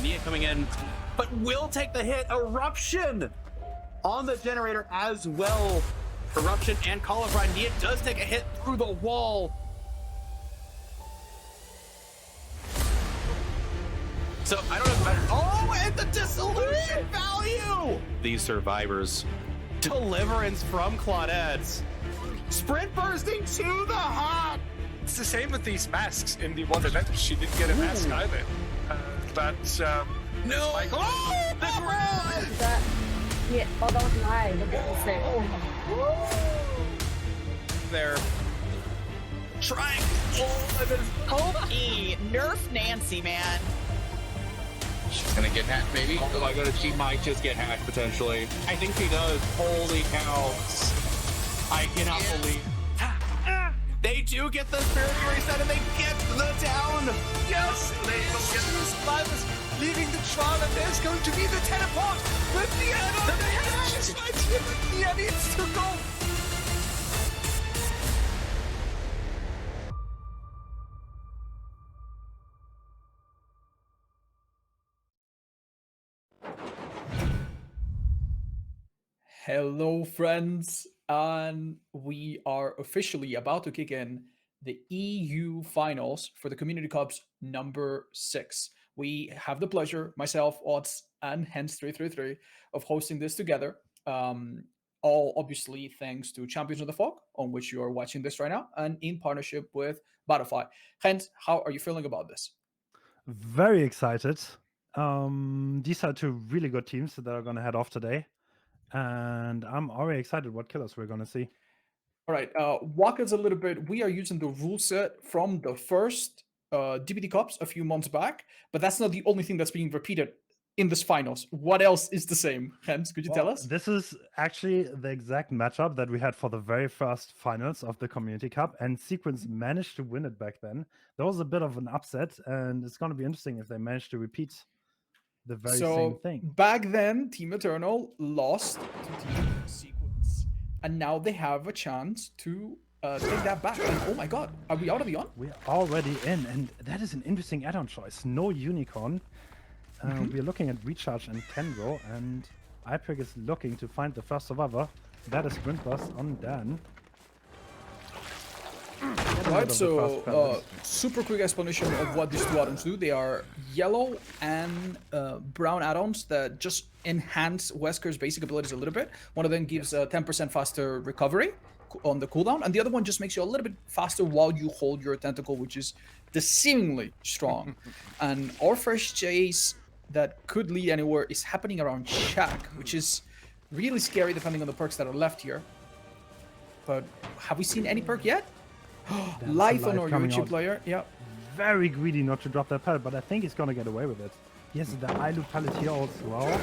Nia coming in, but will take the hit. Eruption on the generator as well. Eruption and Call of Ride. Nia does take a hit through the wall. So I don't know if matter. Oh, and the dissolution value! These survivors. Deliverance from Claudette. Sprint bursting to the heart. It's the same with these masks in the one event. She didn't get a mask either. No! Like, oh, the ground! Yeah, oh, that was mine. Look at this thing. They're trying. Pokey, nerf Nancy, man. she's gonna get hacked, maybe. Oh my god, she might just get hacked potentially. I think she does. Holy cow. I cannot believe. They do get the spirit reset and they get the down. Yes, they will get the survivors leaving the trial, and there's going to be the teleport with the add-on. She's right here, but Nia needs to go. Hello, friends, and we are officially about to kick in the EU finals for the Community Cups number 6. We have the pleasure, myself, Odds, and Hens333, of hosting this together. All obviously thanks to Champions of the Fog, on which you are watching this right now, and in partnership with Battlefy. Hens, how are you feeling about this? Very excited. These are two really good teams that are going to head off today. And I'm already excited what killers we're going to see. All right, walk us a little bit. We are using the rule set from the first DbD Cups a few months back, but that's not the only thing that's being repeated in this finals. What else is the same? Hens, could you tell us? This is actually the exact matchup that we had for the very first finals of the Community Cup, and Sequence managed to win it back then. There was a bit of an upset, and it's going to be interesting if they manage to repeat the very same thing. Back then, Team Eternal lost to Team Sequence, and now they have a chance to take that back. And oh my god, are we out of the on? We're already in, and that is an interesting add-on choice. No Unicorn. We're looking at Recharge and Kengo, and iPrick is looking to find the first survivor. That is Sprint Burst on Dan. Right, so super quick explanation of what these two add-ons do. They are yellow and brown add-ons that just enhance Wesker's basic abilities a little bit. One of them gives a 10% faster recovery on the cooldown, and the other one just makes you a little bit faster while you hold your tentacle, which is deceivingly strong. And our first chase that could lead anywhere is happening around Shack, which is really scary depending on the perks that are left here. But have we seen any perk yet? Life on our YouTube player, yeah. Very greedy not to drop that pallet, but I think he's gonna get away with it. Yes, the Ilu pallet here as well.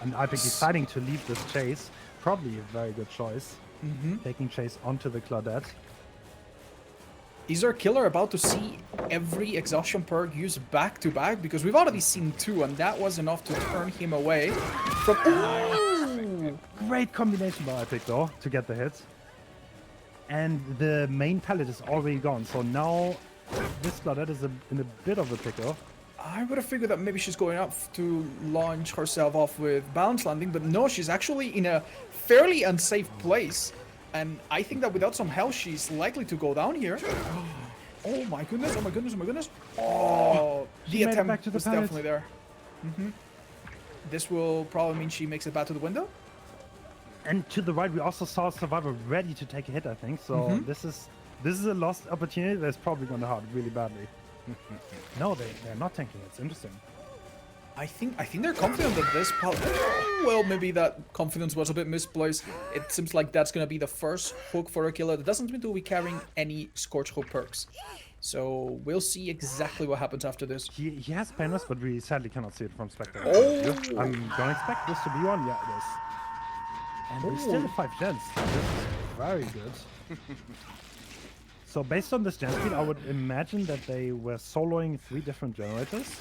And iPrick deciding to leave this chase. Probably a very good choice. Taking chase onto the Claudette. Is our killer about to see every exhaustion perk used back to back? Because we've already seen 2, and that was enough to turn him away from. Ooh! Great combination by iPrick though to get the hit. And the main pallet is already gone, so now this Claudette is in a bit of a pickle. I would have figured that maybe she's going up to launch herself off with balance landing, but no, she's actually in a fairly unsafe place. And I think that without some health, she's likely to go down here. Oh my goodness, oh my goodness, oh my goodness. Oh, the attempt was definitely there. This will probably mean she makes it back to the window. And to the right, we also saw a survivor ready to take a hit, I think. So this is a lost opportunity that's probably going to hurt really badly. No, they're not tanking. It's interesting. I think they're confident that this well, maybe that confidence was a bit misplaced. It seems like that's going to be the first hook for a killer that doesn't seem to be carrying any Scorch Hook perks. So we'll see exactly what happens after this. He has Painless, but we sadly cannot see it from Spectre. Oh! I'm going to expect this to be on. Yeah, it is. And we still have 5 gens. This is very good. So based on this gen speed, I would imagine that they were soloing 3 different generators.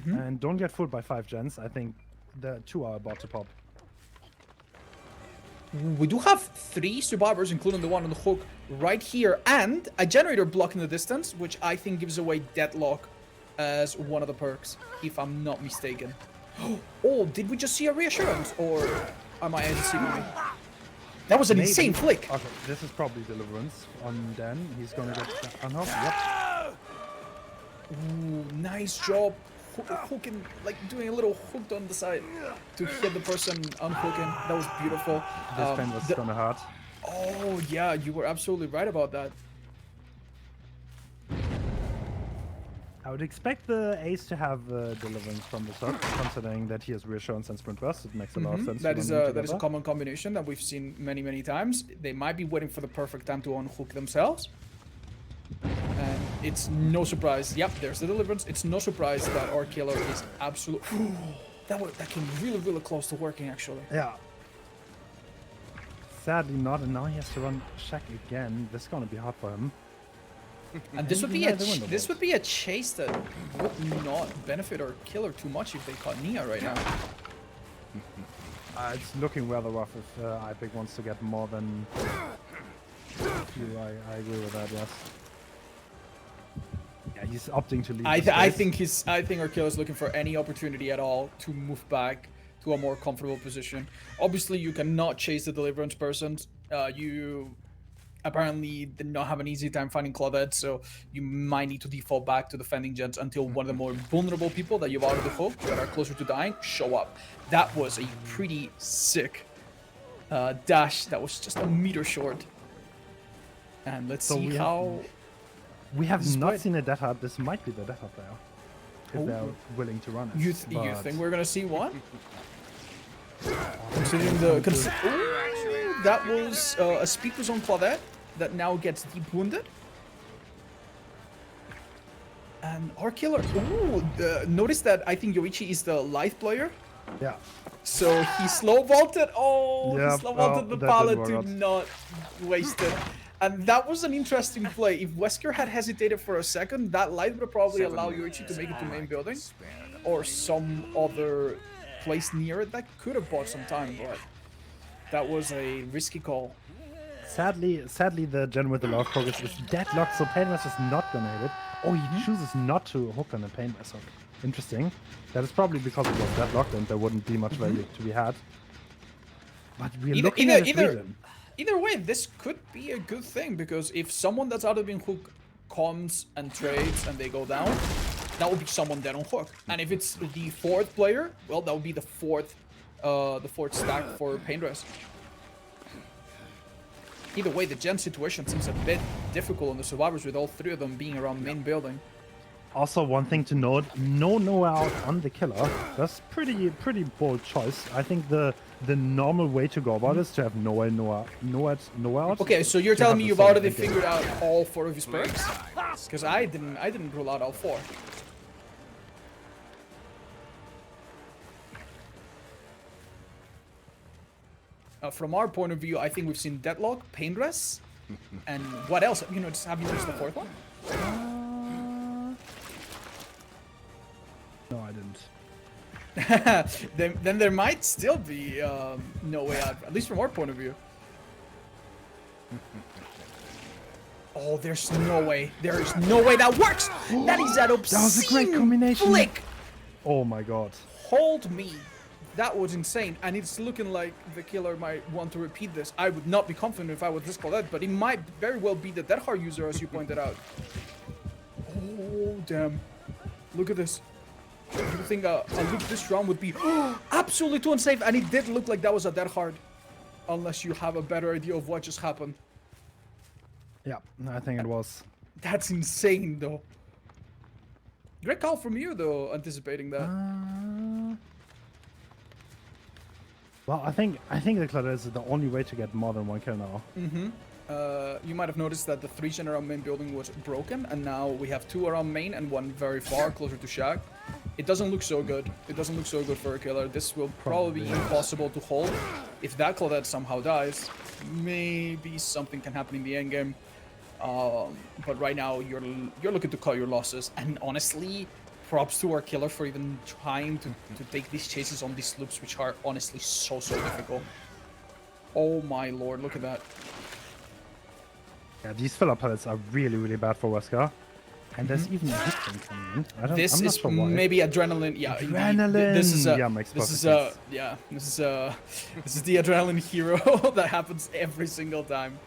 And don't get fooled by 5 gens. I think the 2 are about to pop. We do have 3 survivors, including the one on the hook right here, and a generator block in the distance, which I think gives away deadlock as one of the perks, if I'm not mistaken. Oh, did we just see a reassurance, or am I deceiving me? That was an insane flick. Okay, this is probably Deliverance on Dan. He's gonna get unhooked. Yep. Ooh, nice job. Hooking, like doing a little hooked on the side to hit the person unhooking. That was beautiful. This pen was gonna hurt. Oh yeah, you were absolutely right about that. I would expect the ace to have Deliverance from the top, considering that he has Reassurance and Sprint Burst. It makes a lot of sense. That is a common combination that we've seen many times. They might be waiting for the perfect time to unhook themselves. And it's no surprise. Yep, there's the Deliverance. It's no surprise that our killer is absolute. That came really close to working actually. Yeah. Sadly not, and now he has to run Shack again. This is gonna be hard for him. And this would be a chase that would not benefit our killer too much if they caught Nia right now. It's looking rather rough if Ipic wants to get more than you. I agree with that. Yes. Yeah, he's opting to leave. I think our killer's looking for any opportunity at all to move back to a more comfortable position. Obviously, you cannot chase the Deliverance persons. You apparently did not have an easy time finding Claudette, so you might need to default back to defending gens until one of the more vulnerable people that you've already hooked, that are closer to dying, show up. That was a pretty sick dash that was just a meter short. And let's see how... We have not seen a Death Heart. This might be the Death Heart there, if they're willing to run it. You think we're gonna see one? Considering the... Ooh, that was a speed boost on Claudette that now gets deep wounded. And our killer... Ooh, notice that I think Yoichi is the life player. Yeah. So he slow vaulted. Oh, yep. He slow vaulted the pallet to not waste it. And that was an interesting play. If Wesker had hesitated for a second, that light would probably allow Yoichi to make it to main building. Or some other place near it that could have bought some time, but that was a risky call. Sadly, the gen with the love focus is deadlocked, so Painless is not gonna hit it. Oh, he chooses not to hook on a Painless. Interesting. That is probably because it was deadlocked and there wouldn't be much value to be had. But we're looking at either way, this could be a good thing, because if someone that's out of being hooked comes and trades and they go down, that would be someone dead on hook. And if it's the fourth player, well, that would be the fourth stack for Painrest. Either way, the gen situation seems a bit difficult on the survivors, with all three of them being around main building. Also, one thing to note: no Noah out on the killer. That's pretty bold choice. I think the normal way to go about it is to have Noah out. Okay, so you're telling me you've already figured out all four of his perks? Because I didn't rule out all four. From our point of view, I think we've seen Deadlock, Painrest, and what else? Have you noticed the fourth one? No, I didn't. then there might still be no way out, at least from our point of view. Oh, there's no way. There is no way that works. That is an obscene That was a great combination. Flick. Oh my god. Hold me. That was insane, and it's looking like the killer might want to repeat this. I would not be confident if I was this Claudette, but it might very well be the Death Heart user, as you pointed out. Oh, damn. Look at this. Do you think a loop this round would be absolutely too unsafe? And it did look like that was a Death Heart, unless you have a better idea of what just happened. Yeah, I think it was. That's insane, though. Great call from you, though, anticipating that. Well, I think the Claudette is the only way to get more than one kill now. You might have noticed that the 3 gen around main building was broken, and now we have 2 around main and 1 very far, closer to Shack. It doesn't look so good. It doesn't look so good for a killer. This will probably be impossible to hold. If that Claudette somehow dies, maybe something can happen in the endgame. But right now, you're looking to cut your losses, and honestly, props to our killer for even trying to take these chases on these loops, which are honestly so difficult. Oh my lord, look at that. Yeah, these fill-up pellets are really bad for Wesker. And there's even a hit thing coming in. I'm This not is sure why. maybe adrenaline. Yeah, indeed. Adrenaline. This is Yeah, makes this perfect is sense. yeah, this is the adrenaline hero that happens every single time.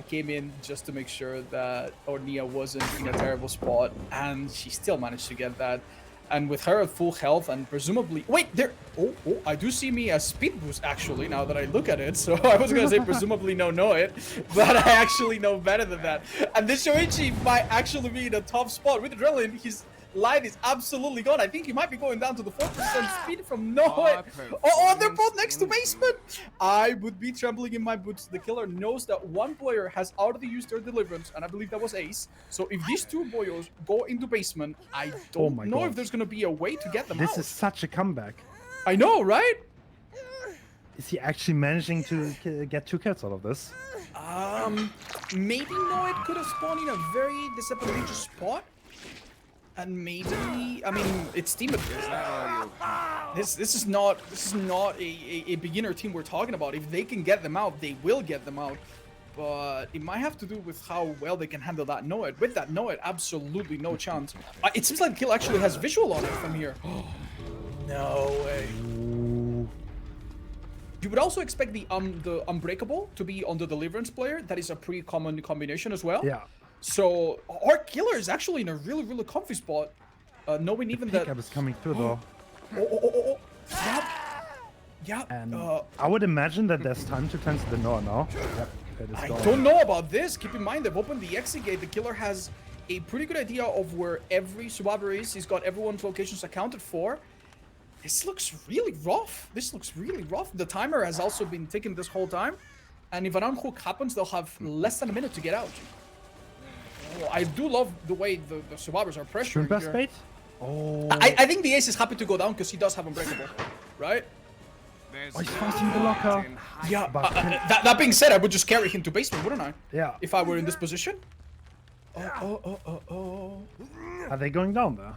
Came in just to make sure that Nia wasn't in a terrible spot, and she still managed to get that. And with her at full health and presumably... Wait, there... Oh, I do see me a speed boost, actually, now that I look at it. So I was going to say presumably know it, but I actually know better than that. And this Shoichi might actually be in a tough spot. With Adrenaline, his life is absolutely gone. I think he might be going down to the 4% speed from know it. Oh, they're both next to basement. I would be trembling in my boots. The killer knows that one player has already used their deliverance, and I believe that was Ace. So if these two boyos go into basement, I don't know if there's going to be a way to get them out. This is such a comeback. I know, right? Is he actually managing to get 2 kills out of this? Maybe Noid could have spawned in a very disadvantageous spot. And maybe, I mean, it's team ability. This is not a beginner team we're talking about. If they can get them out, they will get them out. But it might have to do with how well they can handle that Noid. With that Noid, absolutely no chance. It seems like Kill actually has visual on it from here. No way. You would also expect the Unbreakable to be on the Deliverance player. That is a pretty common combination as well. Yeah. So our killer is actually in a really comfy spot, knowing even that. Pickup is coming through though. Oh. Yeah. And I would imagine that there's time to cancel the Noah now. Yep. I don't know about this. Keep in mind they've opened the exit gate. The killer has a pretty good idea of where every survivor is. He's got everyone's locations accounted for. This looks really rough. The timer has also been ticking this whole time. And if an unhook happens, they'll have less than a minute to get out. Oh, I do love the way the survivors are pressuring here. Bait? Oh. I think the ace is happy to go down because he does have Unbreakable, right? Oh, he's forcing the locker. Yeah, that being said, I would just carry him to basement, wouldn't I? Yeah. If I were in this position. Oh. Are they going down there?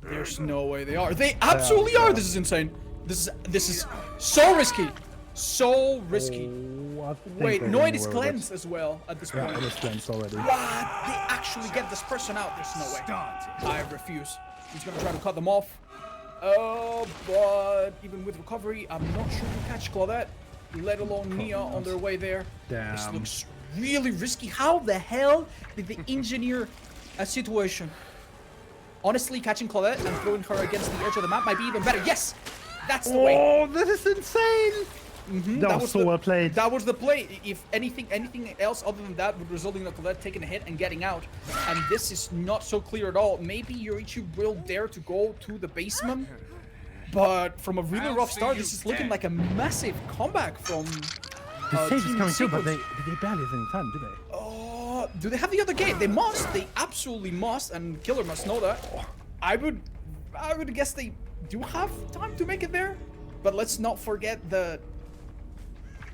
There's no way they are. They absolutely are. This is insane. This is so risky. So risky. Oh, wait, Noid is cleansed as well at this point. Yeah, it is cleansed already. What? They actually get this person out. There's no way. I refuse. He's gonna try to cut them off. Oh, but even with recovery, I'm not sure to catch Claudette, let alone Nia on their way there. Damn. This looks really risky. How the hell did they engineer a situation? Honestly, catching Claudette and throwing her against the edge of the map might be even better. Yes! That's the way. Oh, that is insane! That was so well played. That was the play. If anything else other than that would result in Colette taking a hit and getting out. And this is not so clear at all. Maybe Yoichi will dare to go to the basement. But from a really rough start, this is looking like a massive comeback from the save is Team coming through, Secret. but they barely have any time, do they? Do they have the other gate? They must. They absolutely must. And Killer must know that. I would guess they do have time to make it there. But let's not forget that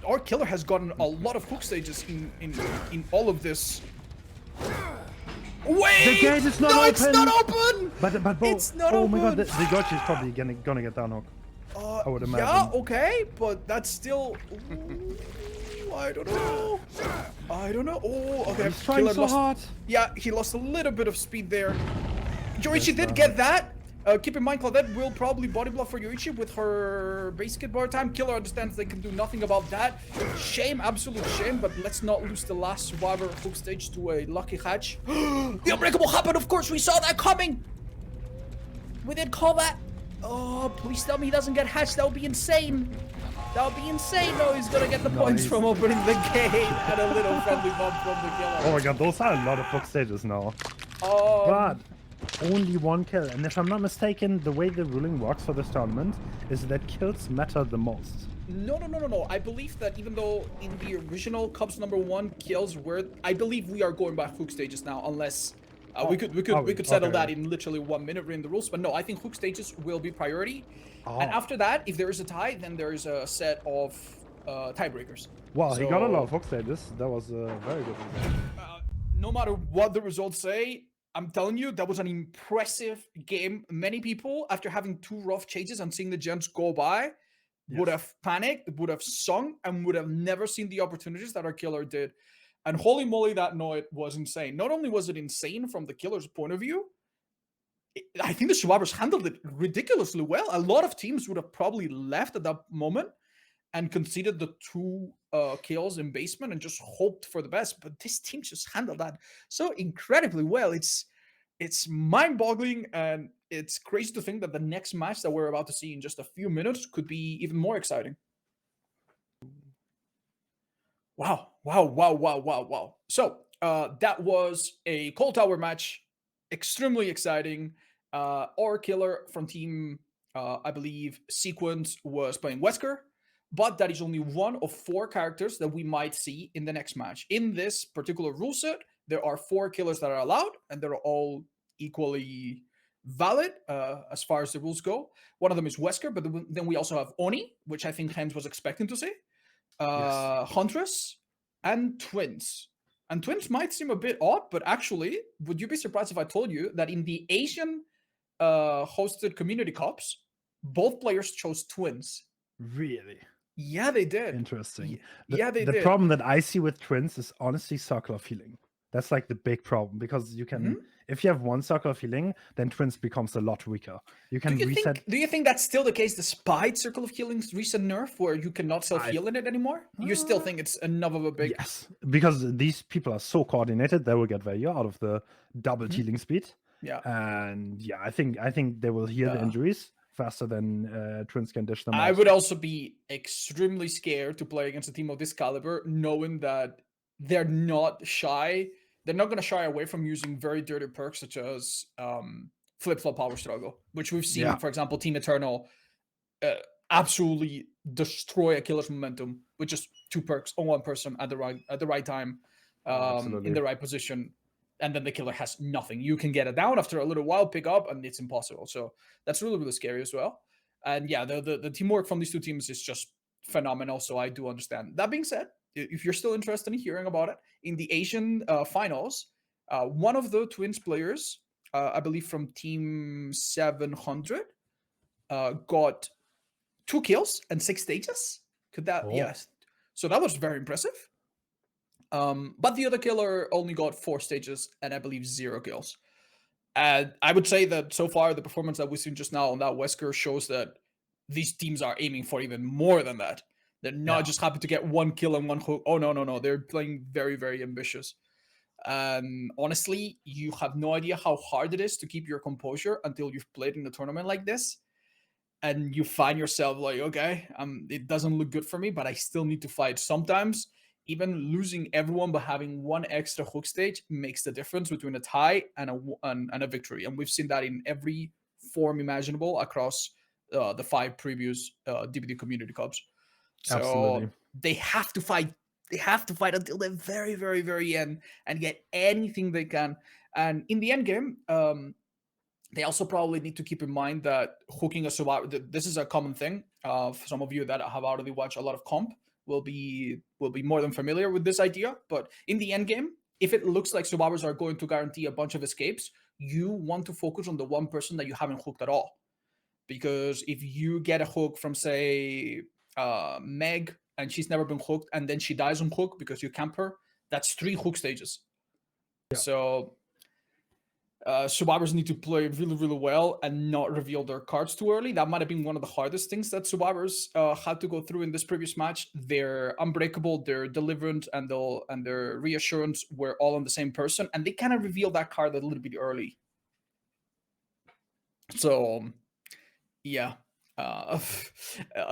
our Killer has gotten a lot of hook stages in all of this. Wait! The gate is not no, open! It's not open! But it's not oh open! my god, the Gochi is probably gonna get down hook. I would imagine. Yeah, okay, but that's still... Ooh, I don't know. Oh, okay. He's trying so hard. Yeah, he lost a little bit of speed there. Yoichi did get that. Keep in mind, Claudette will probably body block for Yoichi with her basic hit bar time. Killer understands they can do nothing about that. Shame, absolute shame, but let's not lose the last survivor hook stage to a lucky hatch. The Unbreakable happened, of course, we saw that coming. We did call that. Oh, please tell me he doesn't get hatched. That would be insane. That would be insane. No, he's gonna get the points from opening the gate and a little friendly bump from the Killer. Oh my god, those are a lot of hook stages now. But only one kill, and if I'm not mistaken, the way the ruling works for this tournament is that kills matter the most. No. I believe that even though in the original Cubs #1 kills were, I believe we are going by hook stages now, unless we could settle that in literally 1 minute in the rules. But no, I think hook stages will be priority, and after that, if there is a tie, then there is a set of tiebreakers. Wow, he got a lot of hook stages. That was a very good result. No matter what the results say, I'm telling you, that was an impressive game. Many people, after having 2 rough chases and seeing the gens go by, would have panicked, would have sung, and would have never seen the opportunities that our Killer did. And holy moly, that note was insane. Not only was it insane from the killer's point of view, I think the survivors handled it ridiculously well. A lot of teams would have probably left at that moment and conceded the 2 kills in basement and just hoped for the best. But this team just handled that so incredibly well. It's mind-boggling, and it's crazy to think that the next match that we're about to see in just a few minutes could be even more exciting. Wow. So that was a Cold Tower match. Extremely exciting. Our killer from team, I believe, Sequence was playing Wesker, but that is only one of 4 characters that we might see in the next match. In this particular rule set, there are 4 killers that are allowed, and they're all equally valid as far as the rules go. One of them is Wesker, but then we also have Oni, which I think Hens was expecting to see, Huntress, and Twins. And Twins might seem a bit odd, but actually, would you be surprised if I told you that in the Asian hosted community cups, both players chose Twins? Really? Yeah, they did. Interesting. Yeah, they did. The problem that I see with Twins is honestly circle of healing. That's like the big problem, because you can, if you have one circle of healing, then Twins becomes a lot weaker. You can reset. Do you think that's still the case despite Circle of Healing's recent nerf, where you cannot self-heal in it anymore? You still think it's enough of a big... Yes, because these people are so coordinated, they will get value out of the double healing speed. Yeah. And yeah, I think they will heal the injuries faster than Twins can dish them out. I would also be extremely scared to play against a team of this caliber, knowing that they're not shy. They're not going to shy away from using very dirty perks such as flip-flop power struggle, which we've seen, for example, Team Eternal absolutely destroy a killer's momentum with just 2 perks on 1 person at the right time, in the right position, and then the killer has nothing. You can get it down after a little while, pick up, and it's impossible. So that's really, really scary as well. And yeah, the teamwork from these 2 teams is just phenomenal. So I do understand. That being said, if you're still interested in hearing about it, in the Asian finals, one of the Twins players, I believe from Team 700, got 2 kills and 6 stages. Could that? Yes. So that was very impressive. But the other killer only got 4 stages and I believe 0 kills. And I would say that so far the performance that we've seen just now on that Wesker shows that these teams are aiming for even more than that. They're not just happy to get 1 kill and 1 hook. Oh, no. They're playing very, very ambitious. Honestly, you have no idea how hard it is to keep your composure until you've played in a tournament like this. And you find yourself like, okay, it doesn't look good for me, but I still need to fight. Sometimes even losing everyone but having 1 extra hook stage makes the difference between a tie and a victory. And we've seen that in every form imaginable across the 5 previous DbD community cups. So Absolutely. they have to fight. They have to fight until the very, very, very end and get anything they can. And in the end game, they also probably need to keep in mind that hooking a survivor, this is a common thing. For some of you that have already watched a lot of comp will be more than familiar with this idea. But in the end game, if it looks like survivors are going to guarantee a bunch of escapes, you want to focus on the one person that you haven't hooked at all. Because if you get a hook from, say, Meg, and she's never been hooked, and then she dies on hook because you camp her, that's 3 hook stages. Yeah. So survivors need to play really, really well and not reveal their cards too early. That might have been one of the hardest things that survivors had to go through in this previous match. Their Unbreakable, their Deliverance, and their Reassurance were all on the same person, and they kind of revealed that card a little bit early. So yeah,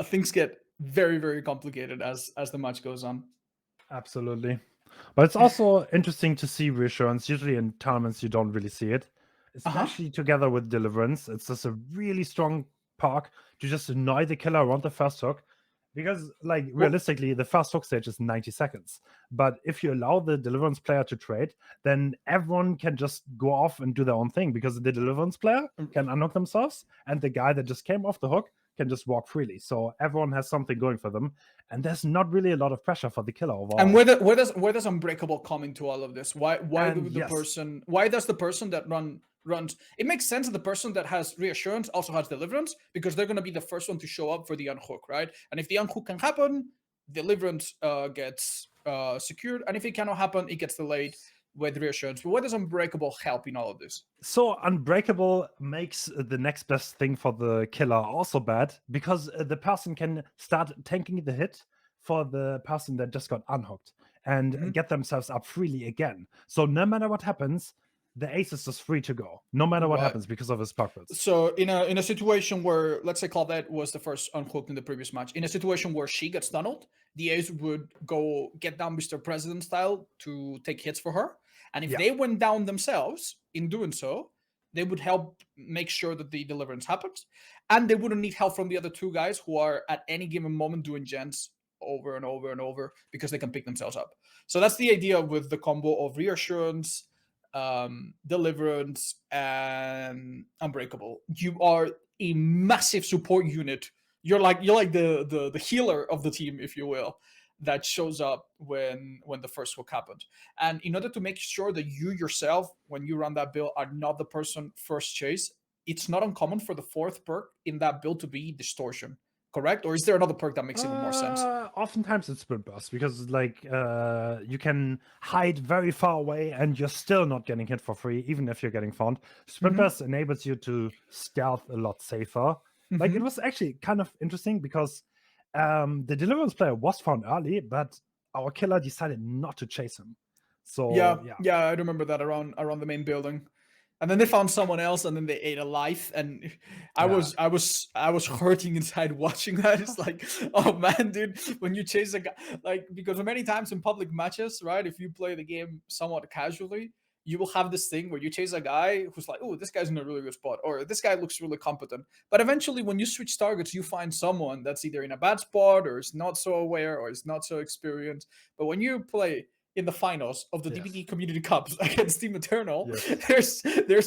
things get very, very complicated as the match goes on. Absolutely. But it's also interesting to see Reassurance. Usually in tournaments, you don't really see it, especially together with Deliverance. It's just a really strong park to just annoy the killer around the first hook. Because, like, realistically, the first hook stage is 90 seconds. But if you allow the Deliverance player to trade, then everyone can just go off and do their own thing, because the Deliverance player can unhook themselves, and the guy that just came off the hook can just walk freely. So everyone has something going for them, and there's not really a lot of pressure for the killer overall. And where does Unbreakable come into all of this? Why does the person that runs, it makes sense that the person that has Reassurance also has Deliverance, because they're going to be the first one to show up for the unhook, right? And if the unhook can happen, Deliverance gets secured, and if it cannot happen, it gets delayed with reassurance. But what does Unbreakable help in all of this? So Unbreakable makes the next best thing for the killer also bad, because the person can start tanking the hit for the person that just got unhooked and get themselves up freely again. So no matter what happens, the ace is just free to go, no matter what happens because of his pockets. So in a situation where, let's say Claudette was the first unhooked in the previous match, in a situation where she gets tunneled, the ace would go get down Mr. President style to take hits for her. And if they went down themselves in doing so, they would help make sure that the deliverance happens. And they wouldn't need help from the other two guys who are at any given moment doing gens over and over and over because they can pick themselves up. So that's the idea with the combo of reassurance, deliverance, and Unbreakable. You are a massive support unit. You're like the healer of the team, if you will, that shows up when the first hook happened. And in order to make sure that you yourself, when you run that build, are not the person first chase, it's not uncommon for the fourth perk in that build to be Distortion. Correct? Or is there another perk that makes even more sense? Oftentimes it's Sprint Burst, because like you can hide very far away and you're still not getting hit for free, even if you're getting found. Sprint Burst enables you to stealth a lot safer. Like, it was actually kind of interesting because the Deliverance player was found early, but our killer decided not to chase him. So yeah, I remember that around the main building. And then they found someone else, and then they ate a life, and I was hurting inside watching that. It's like, oh man, dude, when you chase a guy, like, because many times in public matches, right, if you play the game somewhat casually, you will have this thing where you chase a guy who's like, oh, this guy's in a really good spot, or this guy looks really competent. But eventually, when you switch targets, you find someone that's either in a bad spot, or is not so aware, or is not so experienced. But when you play in the finals of the DbD Community Cups against Team Eternal, there's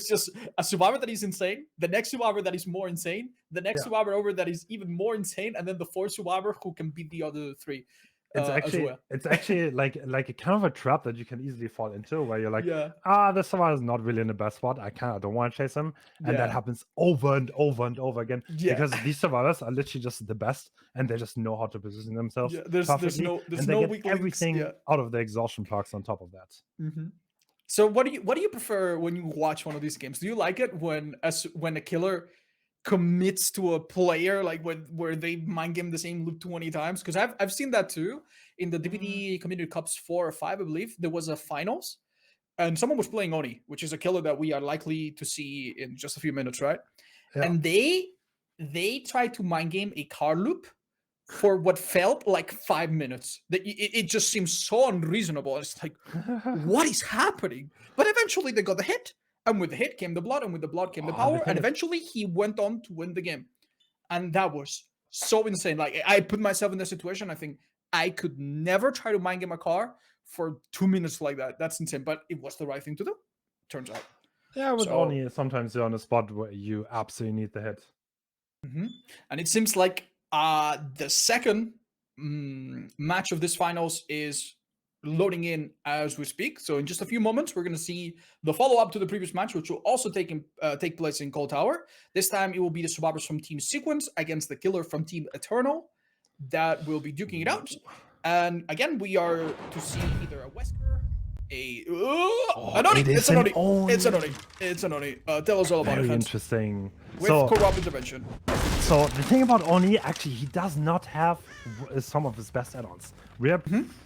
just a survivor that is insane, the next survivor that is more insane, the next survivor over that is even more insane, and then the fourth survivor who can beat the other three. It's actually like a kind of a trap that you can easily fall into, where you're like, this survivor is not really in the best spot. I don't want to chase him, and that happens over and over and over again because these survivors are literally just the best, and they just know how to position themselves. There's no weak everything out of the exhaustion perks on top of that. So what do you prefer when you watch one of these games? Do you like it when a killer commits to a player, like where they mind game the same loop 20 times? Because I've seen that too in the DbD Community Cups 4 or 5, I believe. There was a finals, and someone was playing Oni, which is a killer that we are likely to see in just a few minutes, right? And they tried to mind game a card loop for what felt like 5 minutes. It just seems so unreasonable. It's like, what is happening? But eventually they got the hit. And with the hit came the blood, and with the blood came the power, and eventually he went on to win the game. And that was so insane. Like, I put myself in the situation, I think I could never try to mind game a car for 2 minutes like that. That's insane, but it was the right thing to do, turns out. Yeah, with Oni, sometimes you're on a spot where you absolutely need the hit. And it seems like the second match of this finals is loading in as we speak. So in just a few moments, we're going to see the follow-up to the previous match, which will also take place in Cold Tower. This time, it will be the survivors from Team Sequence against the killer from Team Eternal that will be duking it out. And again, we are to see either a Wesker, an Oni. It's an Oni. It's an Oni. Tell us all about it. Very interesting. With co-op intervention. So the thing about Oni, actually, he does not have some of his best add-ons. We're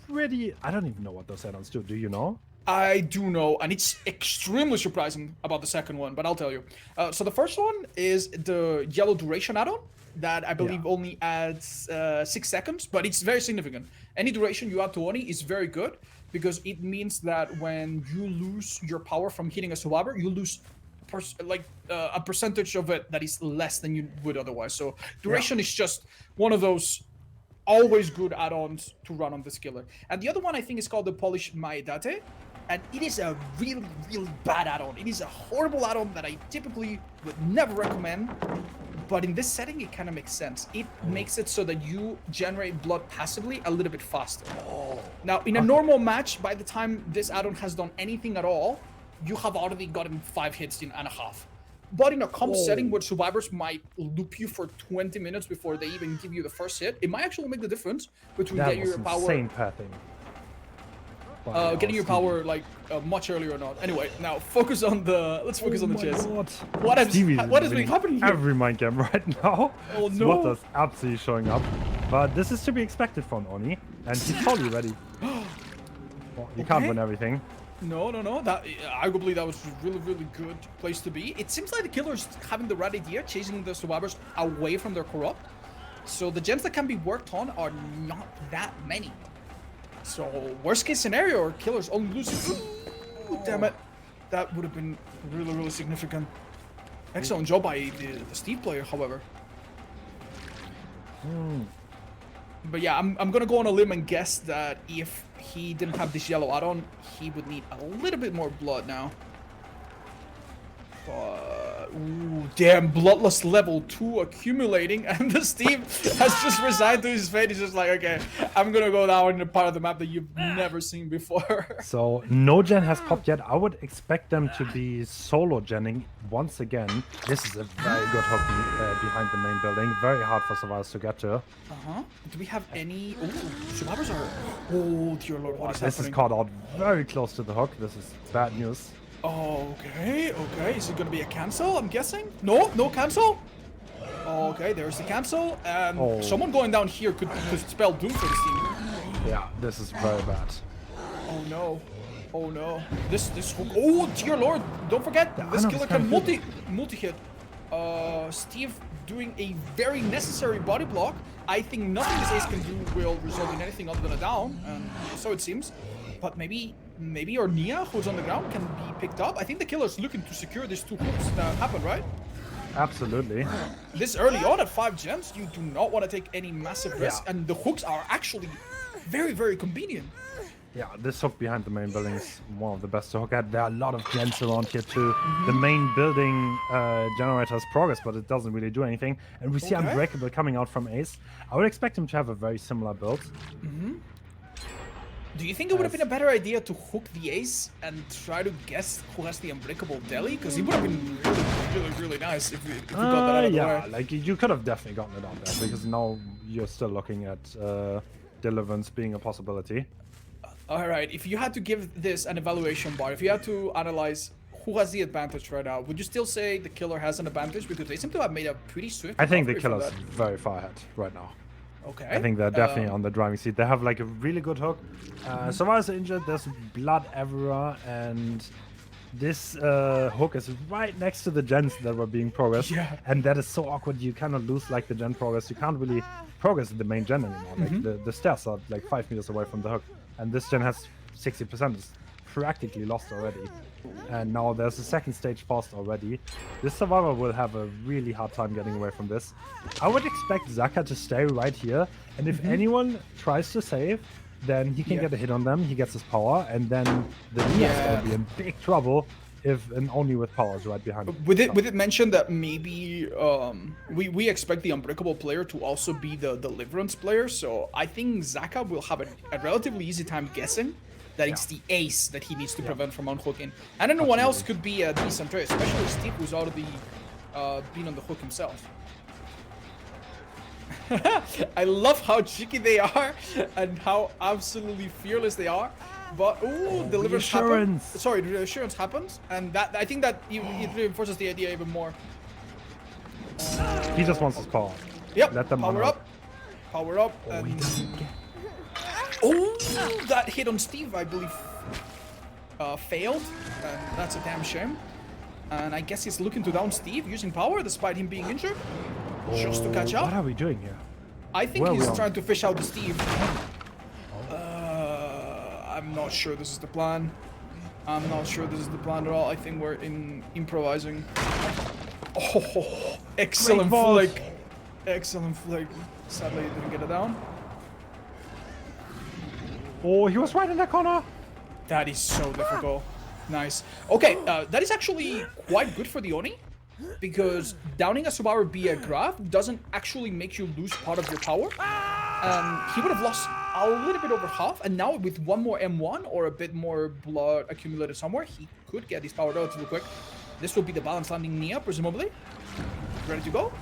pretty... I don't even know what those add-ons do. Do you know? I do know, and it's extremely surprising about the second one, but I'll tell you. So the first one is the yellow duration add-on that I believe only adds 6 seconds, but it's very significant. Any duration you add to Oni is very good because it means that when you lose your power from hitting a survivor, you lose a percentage of it that is less than you would otherwise. So duration is just one of those always good add-ons to run on this killer. And the other one I think is called the Polish Maedate, and it is a really, really bad add-on. It is a horrible add-on that I typically would never recommend, but in this setting it kind of makes sense. It makes it so that you generate blood passively a little bit faster. Now in a normal match, by the time this add-on has done anything at all, you have already gotten 5 hits in and a half. But in a comp setting where survivors might loop you for 20 minutes before they even give you the first hit, it might actually make the difference between getting your power. Insane pathing. getting your power like much earlier or not. Anyway, now focus on the. Let's focus on the chase. What has been happening here? Every mind game right now. Oh no! Slaughter's absolutely showing up, but this is to be expected from Oni, and he's totally ready. Well, you can't win everything. No. That arguably that was a really good place to be. It seems like the killer's having the right idea, chasing the survivors away from their corrupt. So the gens that can be worked on are not that many. So worst case scenario, our killer's only losing. Ooh, damn it! That would have been really significant. Excellent job by the Steve player, however. But yeah, I'm gonna go on a limb and guess that if he didn't have this yellow add-on, he would need a little bit more blood now. But ooh, damn, bloodless level 2 accumulating, and the Steve has just resigned to his fate. He's just like, okay, I'm gonna go down in a part of the map that you've never seen before. So no gen has popped yet. I would expect them to be solo genning once again. This is a very good hook behind the main building. Very hard for survivors to get to. Do we have any? Oh, survivors are. Oh dear lord, what is This happening? is caught out very close to the hook. This is bad news. Okay. Is it gonna be a cancel? I'm guessing. No cancel. Okay, there's the cancel. Someone going down here could spell doom for this team. Yeah, this is very bad. Oh no. This hook. Oh dear lord! Don't forget, this killer can multi-hit. Steve doing a very necessary body block. I think nothing this ace can do will result in anything other than a down, and so it seems. But maybe Ornia, who's on the ground, can be picked up. I think the killer's looking to secure these 2 hooks that happen, right? Absolutely. This early on at 5 gems, you do not want to take any massive risk, and the hooks are actually very convenient. Yeah, this hook behind the main building is one of the best to hook at. There are a lot of gens around here too. The main building generates progress, but it doesn't really do anything. And we see Unbreakable coming out from Ace. I would expect him to have a very similar build. Do you think it would have been a better idea to hook the ace and try to guess who has the unbreakable deli? Because he would have been really nice if we got that out of the way. Like you could have definitely gotten it out there, because now you're still looking at Deliverance being a possibility. Alright, if you had to give this an evaluation bar, if you had to analyze who has the advantage right now, would you still say the killer has an advantage? Because they seem to have made a pretty swift I think the recovery killer's from that. very far ahead right now. Okay. I think they're definitely on the driving seat. They have like a really good hook. Survivors are injured, there's blood everywhere, and this hook is right next to the gens that were being progressed. Yeah. And that is so awkward. You cannot lose like the gen progress. You can't really progress the main gen anymore. Like the stairs are like 5 meters away from the hook. And this gen has 60%. It's practically lost already. And now there's a second stage past already. This survivor will have a really hard time getting away from this. I would expect Zaka to stay right here, and if anyone tries to save, then he can get a hit on them, he gets his power, and then the Nia's gonna be in big trouble if and only with powers right behind him. With it mentioned that maybe we expect the unbreakable player to also be the deliverance player, so I think Zaka will have a relatively easy time guessing that it's the ace that he needs to prevent from unhooking. And anyone else could be a decent trade, especially Steve, who's already been on the hook himself. I love how cheeky they are and how absolutely fearless they are. But deliverance happens. Sorry, the assurance happens, and that I think that it reinforces the idea even more. He just wants his power. Yep. Let them power up. Power up. That hit on Steve, I believe, failed. And that's a damn shame. And I guess he's looking to down Steve using power despite him being injured. Just to catch up. What are we doing here? I think he's trying to fish out the Steve. I'm not sure this is the plan. I'm not sure this is the plan at all. I think we're improvising. Oh, excellent flick. Excellent flick. Sadly, didn't get it down. Oh, he was right in that corner. That is so difficult. Nice. Okay, that is actually quite good for the Oni, because downing a survivor via graph doesn't actually make you lose part of your power. He would have lost a little bit over half, and now with one more M1 or a bit more blood accumulated somewhere, he could get his power relatively quick. This will be the balance landing Nia, presumably. Ready to go.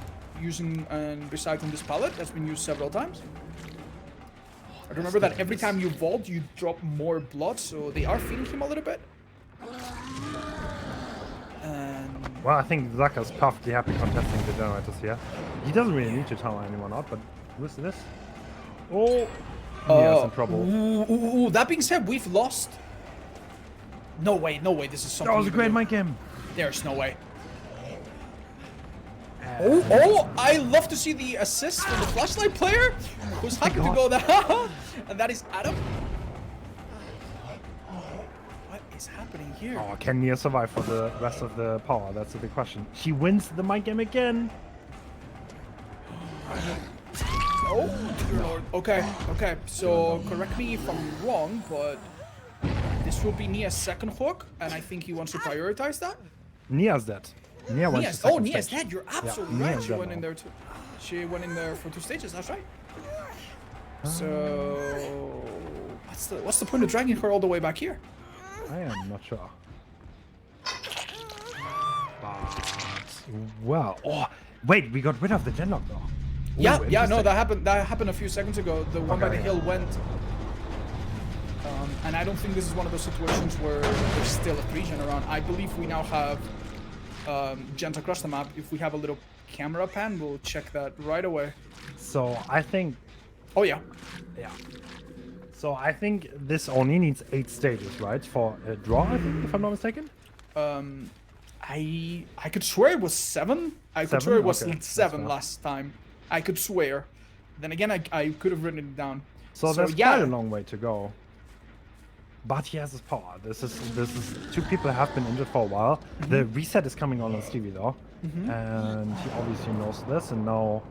Using and recycling this pallet that's been used several times. But remember that every time you vault, you drop more blood, so they are feeding him a little bit. And Well, I think Zaka's perfectly happy contesting the generators here. He doesn't really need to tell anyone out, but who's this? Oh, Nia's in trouble. Ooh, that being said, we've lost. No way, this is something. That was a great new. mind game. There's no way. Oh, I love to see the assist from the flashlight player who's happy to go there. And that is Adam. What is happening here? Oh, can Nia survive for the rest of the power? That's the big question. She wins the mind game again. Oh, dear Lord. Okay. So correct me if I'm wrong, but this will be Nia's second hook, and I think he wants to prioritize that. Nia's dead. Nia went to Nia's, second Nia's stage. dead. You're absolutely Yeah, right. Nia's She dead went in now. there too. She went in there for 2 stages. That's right. So what's the point of dragging her all the way back here? I am not sure. But, well, oh, wait, we got rid of the genlock though. Yeah, Ooh, no, interesting. that happened a few seconds ago. The one by the Okay. hill went. And I don't think this is one of those situations where there's still a 3-gen around. I believe we now have gens across the map. If we have a little camera pan, we'll check that right away. So I think, Oh yeah. yeah. So I think this only needs 8 stages, right? For a draw, I think, if I'm not mistaken. I could swear it was 7. I could 7? swear it was Okay, that's 7 fair. last time. I could swear. Then again, I could have written it down. So there's yeah. quite a long way to go. But he has his power. This is 2 people have been injured for a while. Mm-hmm. The reset is coming on Stevie though, and he obviously knows this. And now,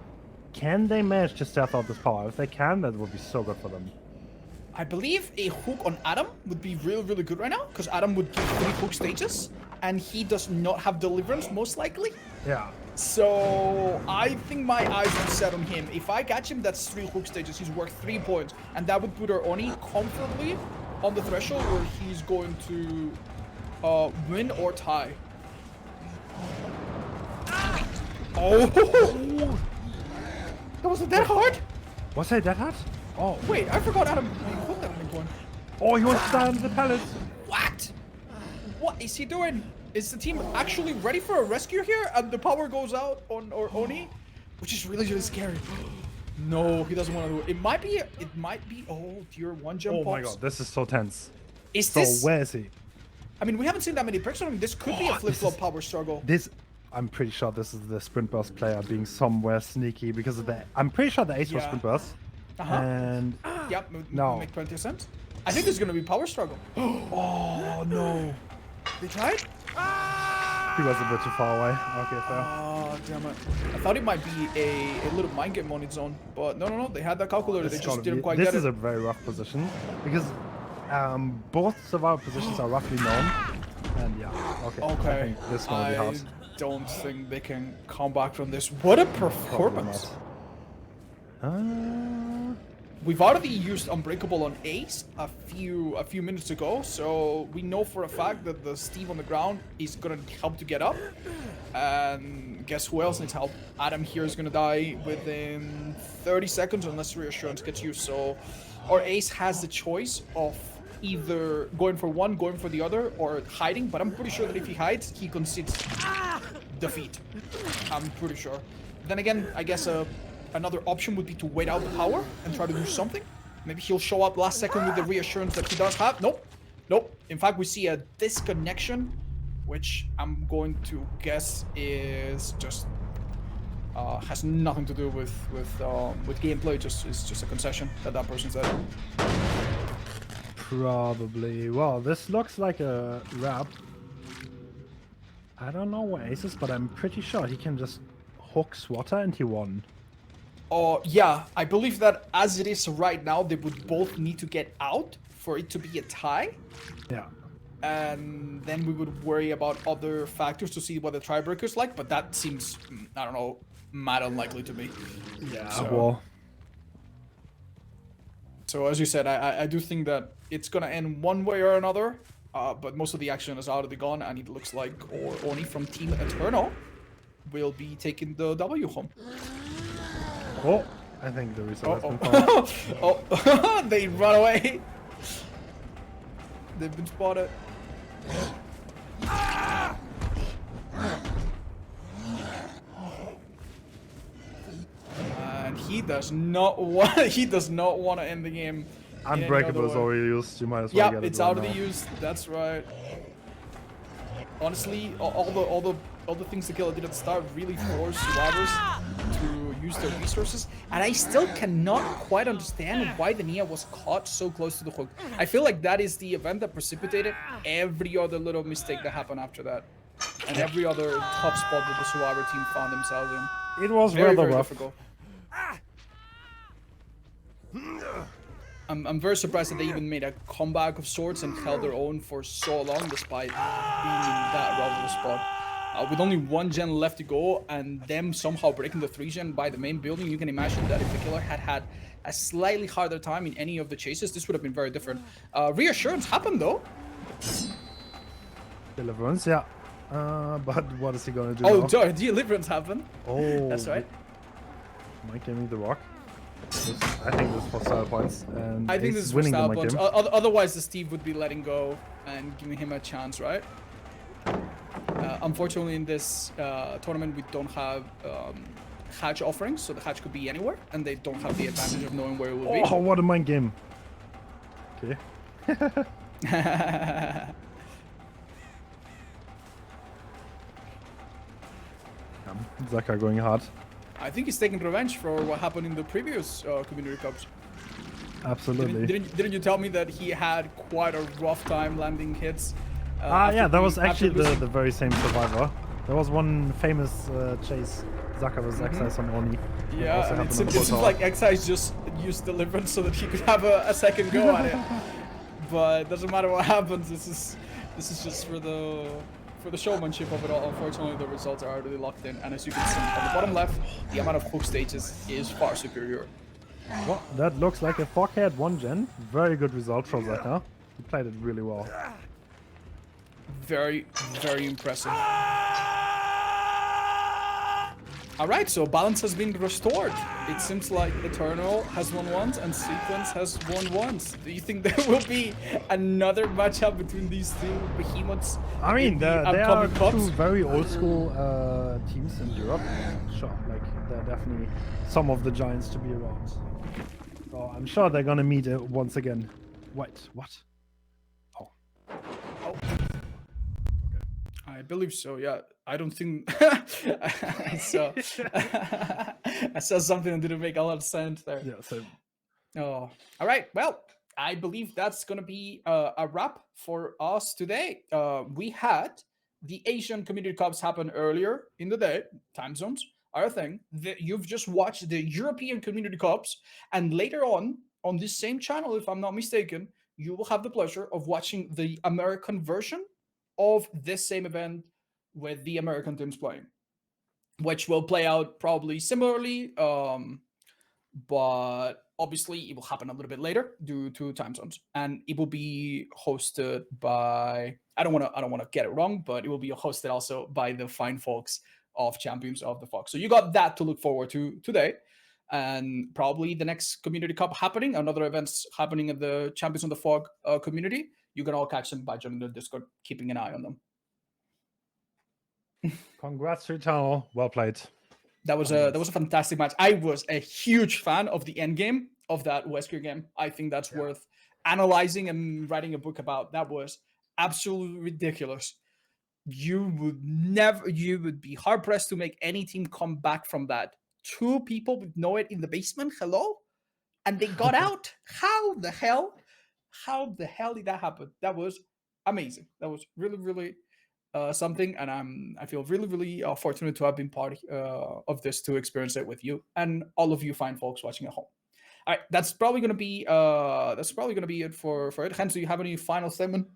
can they manage to stealth out this power? If they can, that would be so good for them. I believe a hook on Adam would be really, really good right now, because Adam would give 3 hook stages, and he does not have deliverance, most likely. Yeah. So I think my eyes would set on him. If I catch him, that's 3 hook stages. He's worth 3 points, and that would put our Oni comfortably on the threshold where he's going to win or tie. Oh! That wasn't that hard? Was it that hard? Oh, Wait, I forgot Adam hooked that one. oh, he wants to die under the palace. What? What is he doing? Is the team actually ready for a rescue here? And the power goes out on our Oni? Which is really, really scary. No, he doesn't want to do it. It might be, oh dear, 1 jump Oh my pops. god, this is so tense. Is So this, where is he? I mean, we haven't seen that many pictures. I mean, this could be a flip-flop power struggle. I'm pretty sure this is the sprint burst player being somewhere sneaky because of the. I'm pretty sure the ace was Yeah. sprint burst. Uh-huh. And Yep, No. make plenty of sense. I think there's going to be power struggle. oh no, They tried? he was a bit too far away. Okay, fair. Oh, damn it. I thought it might be a little mind game on its own. But no. They had that calculator. They This just gotta didn't be- quite this get is it. a very rough position because both survival positions are roughly known. And yeah, okay. I Okay. think this is gonna be hard. don't think they can come back from this. What a performance. We've already used Unbreakable on Ace a few minutes ago, so we know for a fact that the Steve on the ground is gonna help to get up. And guess who else needs help? Adam here is gonna die within 30 seconds unless Reassurance gets used. So our Ace has the choice of either going for one, going for the other, or hiding, but I'm pretty sure that if he hides, he concedes defeat. I'm pretty sure. Then again, I guess another option would be to wait out the power and try to do something. Maybe he'll show up last second with the reassurance that he does have. Nope. In fact, we see a disconnection, which I'm going to guess is just has nothing to do with gameplay. It's just a concession that person said. Probably. Well, this looks like a wrap. I don't know where Ace is, but I'm pretty sure he can just hook Swatter and he won. Oh, yeah. I believe that as it is right now, they would both need to get out for it to be a tie. Yeah. And then we would worry about other factors to see what the tiebreaker's like, but that seems, I don't know, mad unlikely to me. Yeah. Well. So as you said, I do think that it's gonna end one way or another, but most of the action is already gone, and it looks like Oni from Team Eternal will be taking the W home. Oh, I think the result has been found. Oh, they run away. They've been spotted. And he does not want. He does not want to end the game. Unbreakable is already used. You might as well get it. Yeah, it's right already now. used. That's right. Honestly, all the things the killer did at the start really forced survivors to use their resources, and I still cannot quite understand why the Nia was caught so close to the hook. I feel like that is the event that precipitated every other little mistake that happened after that, and every other tough spot that the survivor team found themselves in. It was Very, rather very rough. difficult. I'm very surprised that they even made a comeback of sorts and held their own for so long despite being in that rough of a spot. With only 1 gen left to go and them somehow breaking the 3 gen by the main building, you can imagine that if the killer had a slightly harder time in any of the chases, this would have been very different. Reassurance happened though. Deliverance, yeah. But what is he gonna do Oh, now? deliverance happened. Oh, That's right. Mike gave me the rock. I think this is for style points. And I think Ace this is for winning the style Mike points. game. Otherwise, the Steve would be letting go and giving him a chance, right? Unfortunately, in this tournament, we don't have hatch offerings, so the hatch could be anywhere, and they don't have the advantage of knowing where it will be. Oh, what a mind game. Okay. Zaka going hard. I think he's taking revenge for what happened in the previous Community Cups. Absolutely. Didn't you tell me that he had quite a rough time landing hits? Yeah, that was after actually losing? the very same survivor. There was one famous chase. Zaka was excised on Oni. Yeah, it seems like Excise just used Deliverance so that he could have a second go at it. But it doesn't matter what happens. This is just for the showmanship of it all. Unfortunately, the results are already locked in, and as you can see on the bottom left, the amount of hook stages is far superior. Well, that looks like a Foghead 1 gen. Very good result from Zaka. He played it really well. Very, very impressive. Alright, so balance has been restored. It seems like Eternal has won once and Sequence has won once. Do you think there will be another matchup between these two behemoths? I mean, in the they are upcoming cups? two very old school teams in Europe. Sure, like they're definitely some of the giants to be around. So I'm sure they're gonna meet once again. Wait, what? Oh. I believe so, yeah. I don't think I saw something that didn't make a lot of sense there. Yeah, so Oh, all right. Well, I believe that's gonna be a wrap for us today. We had the Asian Community Cups happen earlier in the day. Time zones are a thing. You've just watched the European Community Cups, and later on this same channel, if I'm not mistaken, you will have the pleasure of watching the American version of this same event with the American teams playing, which will play out probably similarly, but obviously it will happen a little bit later due to time zones, and it will be hosted by, I don't want to get it wrong, but it will be hosted also by the fine folks of Champions of the Fog. So you got that to look forward to today, and probably the next Community Cup happening, another events happening at the Champions of the Fog community. You can all catch them by joining the Discord, keeping an eye on them. congrats to Eternal. Well played. That was a fantastic match. I was a huge fan of the end game of that Wesker game. I think that's worth analyzing and writing a book about. That was absolutely ridiculous. You would be hard pressed to make any team come back from that. 2 people with Noed in the basement. Hello? And they got out. How the hell did that happen? That was amazing. That was really, really something, and I feel really, really fortunate to have been part of this, to experience it with you and all of you fine folks watching at home. All right, that's probably gonna be it for it. Hans, do you have any final statement?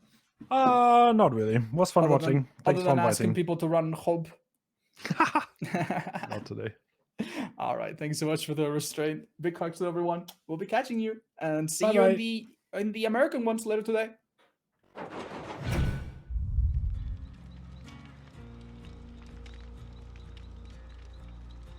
Not really. Was fun watching. Thanks Other for than asking inviting. people to run hub. Not today. All right, thanks so much for the restraint. Big hugs to everyone. We'll be catching you and see you Bye-bye. in the American ones later today.